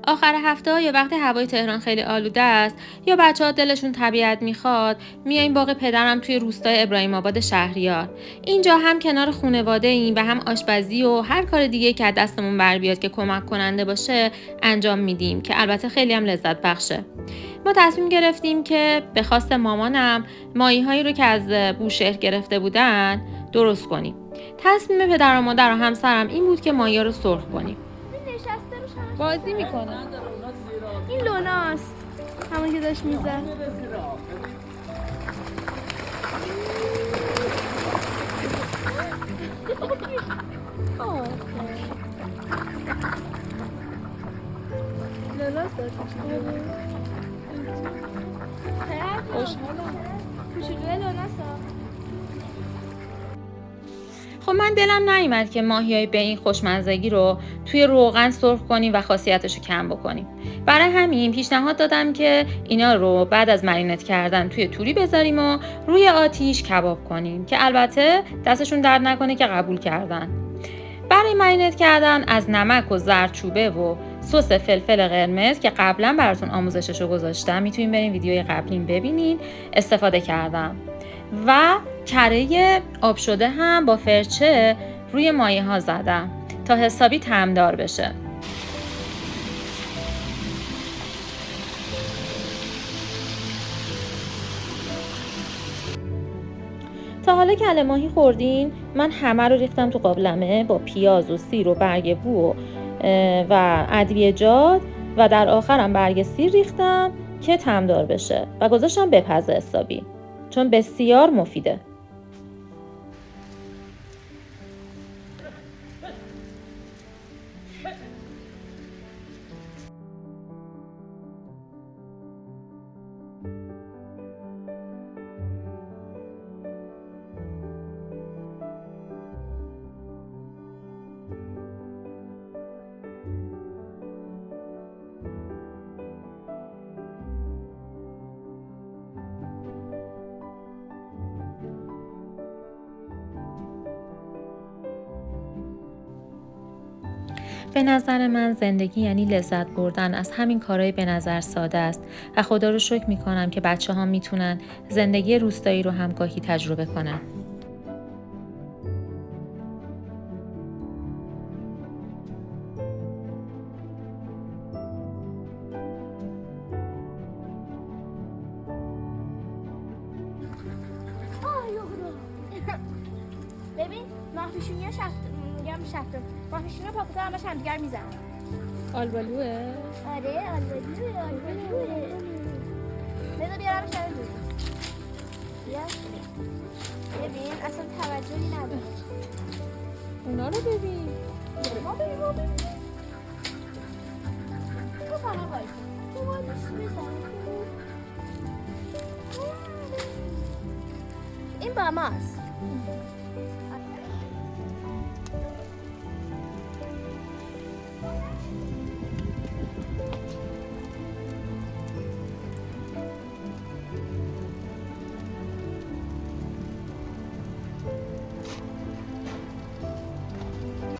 آخر هفته یا وقتی هوای تهران خیلی آلوده است یا بچه‌ها دلشون طبیعت میخواد، میایم باغ پدرم توی روستای ابراهیم آباد شهریار. اینجا هم کنار خانواده ایم و هم آشپزی و هر کار دیگه که از دستمون بر بیاد که کمک کننده باشه انجام میدیم که البته خیلی هم لذت بخشه. ما تصمیم گرفتیم که به خواست مامانم ماهی‌هایی رو که از بوشهر گرفته بودن درست کنیم. تصمیم پدر و مادر و همسرم این بود که ماهی‌ها رو سرخ کنیم. بازی میکنه. این لوناست، همون که داشت میزد. لوناست خب من دلم نیومد که ماهیای به این خوشمزگی رو توی روغن سرخ کنیم و خاصیتش رو کم بکنیم. برای همین پیشنهاد دادم که اینا رو بعد از مرینت کردن توی توری بذاریم و روی آتیش کباب کنیم که البته دستشون درد نکنه که قبول کردن. برای مرینت کردن از نمک و زردچوبه و سس فلفل قرمز که قبلا براتون آموزشش رو گذاشتم، میتونین برین ویدیوی قبلیم ببینین، استفاده کردم. و کره آب شده هم با فرچه روی مایه ها زدم تا حسابی طعمدار بشه. تا حالا کله ماهی خوردین؟ من همه رو ریختم تو قابلمه با پیاز و سیر و برگ بو و ادویه‌جات و در آخرم برگ سیر ریختم که طعمدار بشه و گذاشتم بپزه حسابی، چون بسیار مفیده. به نظر من زندگی یعنی لذت بردن از همین کارهای به نظر ساده است و خدا رو شکر میکنم که بچه ها میتونن زندگی روستایی رو هم گاهی تجربه کنن. ببین ماهیشونی شفتم ماهیشونی پاپوتا همش همدیگر میزنن. آلبالوه؟ آره آلبالوه. بذار بیارم شده بود. ببین اصلا توجهی نداره. اونا رو ببین. ما ببین. تو فقط باید. تو باید بزن. این با ماست.